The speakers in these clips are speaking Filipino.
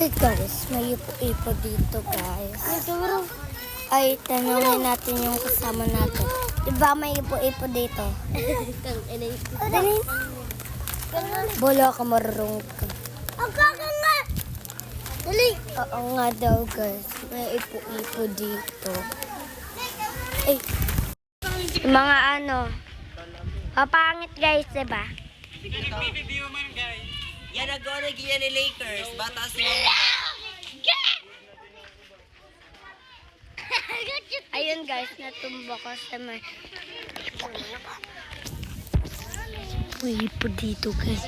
Hey guys, may ipo dito guys. Ay, tanongin natin yung kasama natin. Diba may ipo dito? Dali. Bola ka, marunong ka. Dali. Oo nga daw guys, may ipo dito. Ay, yung mga papangit guys, diba? Video man guys. Yan nag-go ni Lakers. Bata sila. Ayun guys, natumba ko sa may... May ipo dito guys.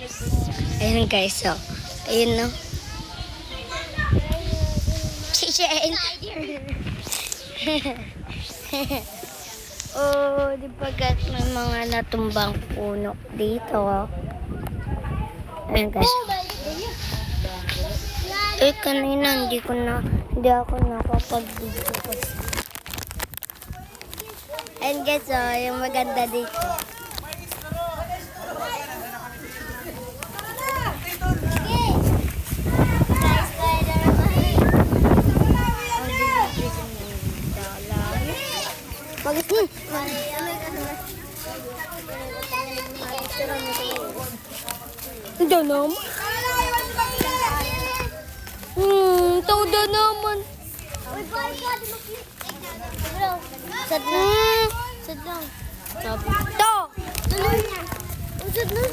Ayun guys, oh. Ayun no. Chichain. Oh, di ba guys, may mga natumbang puno dito, oh. Ayun guys. Kanina hindi ako nakapag-video kasi. Ayun guys, oh, yung maganda dito. Ito naman. Tawda naman. Sad lang. Sad lang. Sabi. To! Sad na.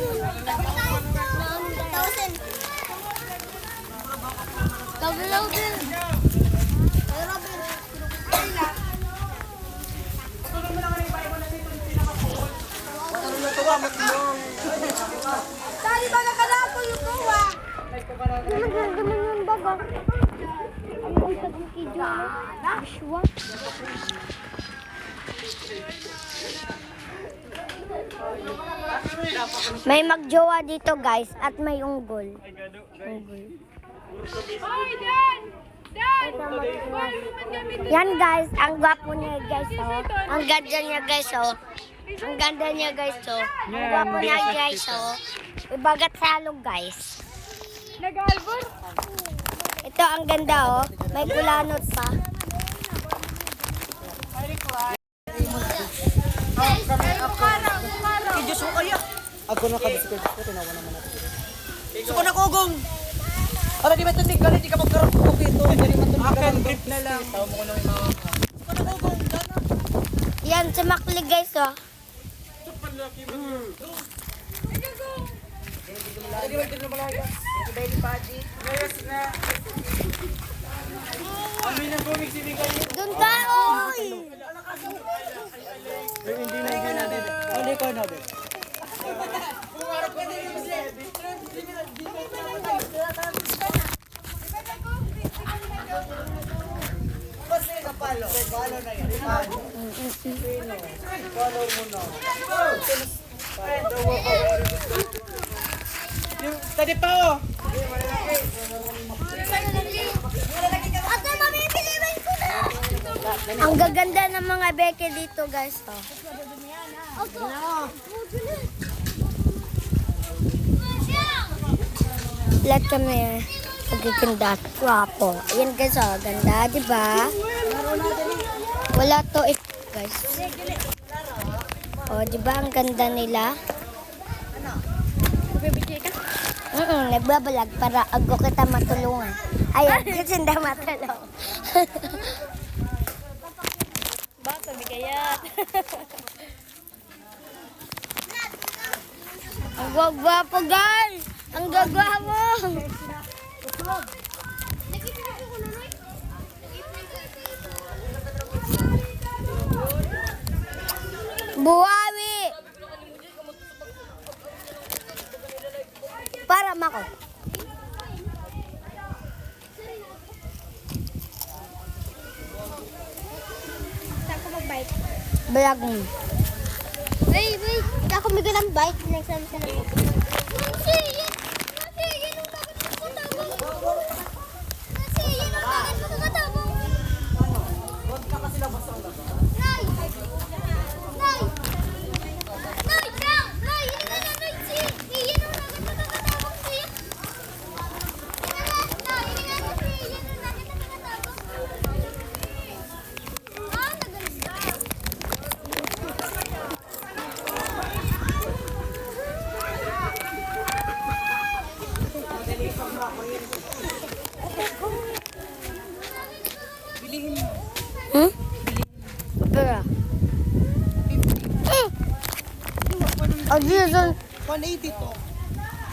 Sabi lang din. Tali ba nakalako yung kuwa? Maganda man yung baga. Ay, sabi kay Joshua. May magjowa dito guys at may unggol. Yan guys, ang gwapo niya guys oh. Ang ganda niya guys oh. Ang ganda niya guys oh. Ang gwapo niya guys oh. Ibagat salog guys. Nag-albor? Ito ang ganda oh. May kulanot pa. Diyos mo kaya. Ako na kabiskwit ko, tinawa naman natin. Suko na kugong. Para di ba ito ka di ka magkaroon ko dito. Hindi man ito Akin, trip na lang. Tawa mo ko lang yung mga... Suko na kugong. Yan si Makli guys oh. Hindi ba ito na malaya? Ito ba yung padi? Yes na. Kami na bumig si Miguel. Doon ka oy. Hindi na din. Hindi ko na din. Palo na yan. Follow mo na. Yung tadi pa oh. Ang gaganda ng mga beke dito guys oh. Lahat kami pagkikanda at guwapo. Ayan guys oh, ganda diba? Wala to guys. Oh, diba ang ganda nila? Nagbabalag para ago kita matulungan. Ayan, kasi hindi matulong. Baka bigayat. Ang gwapo guys! Ang gagwapo! Buhawi! Para mako. Saan ko mag-bike? Balag mo. Wait. Hindi ako may ganang bike. Next time sa lang. Kasi, yan ang bakit makatabang. Kasi, yan ang bakit makatabang. Huwag ka kasi labas ang labas. Nay! Nay! Nay! Nay! Yan ang nanay si. Yan ang bakit makatabang siya. Yan ang nay! Jason. 180 to.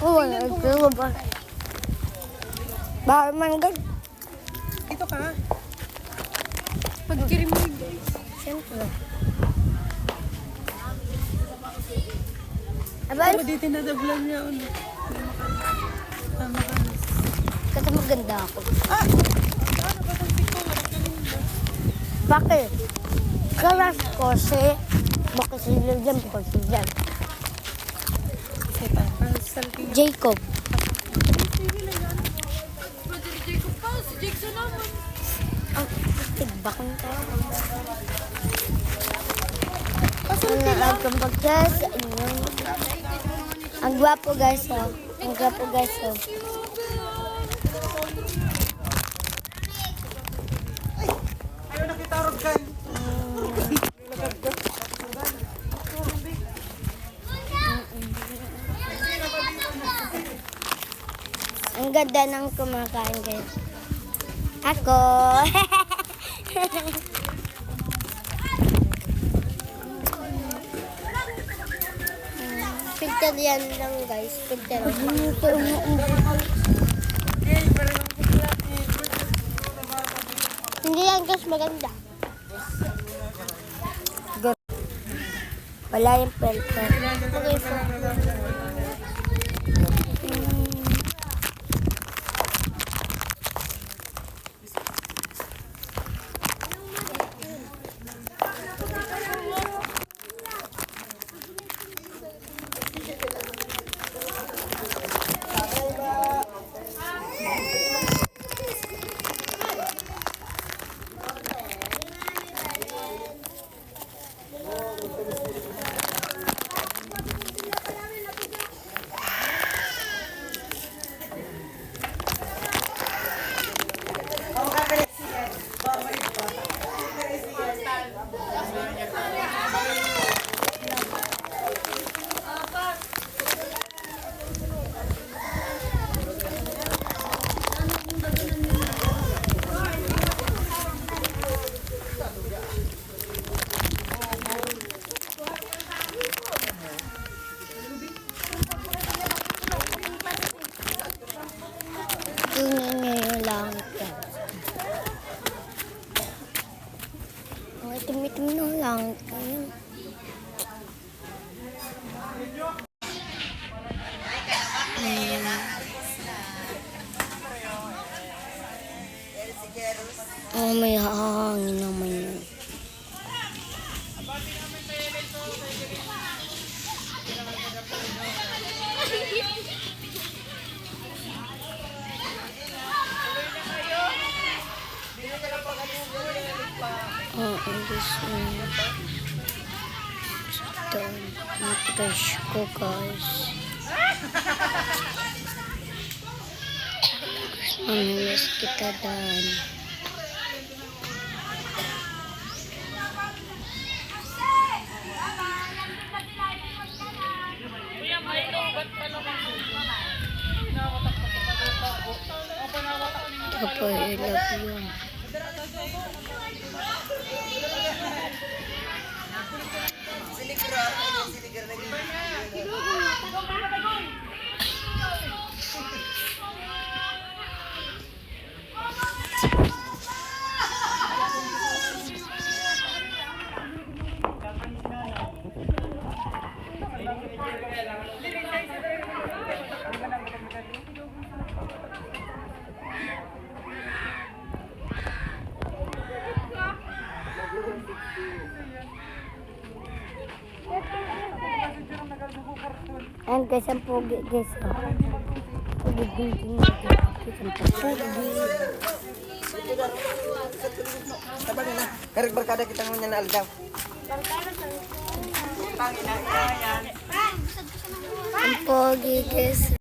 Oh, ito ba? Bakit man gan? Dito ka. Pagkirim mo guys. Siyempre. Aba, Dito na vlog niya. kasi maganda ako. Bakit? Kalas ko si... Bakit sila dyan? Bakit sila dyan? Jacob. Ang tigbakon ka. Welcome back guys sa inyo. Ang gwapo guys oh. Ang gwapo guys oh. Ayaw na kita rog kan. Ang ganda ng kumakain guys. Ako. Filter yan lang guys. Filter lang. Hindi yan guys maganda. Wala yung filter. Okay po. Tingnan niyo yung langit guys. Ang itim-itim ng langit ngayon. Oh, may hahangin naman yun. This one. Ito, yung trash ko guys. Mamilis kita dan. Tapos ilap yun. Ayan guys, ang pogi guys. Pogi. Sabar na. Karek barkada kita ngunya na aldaw. Ang pogi guys.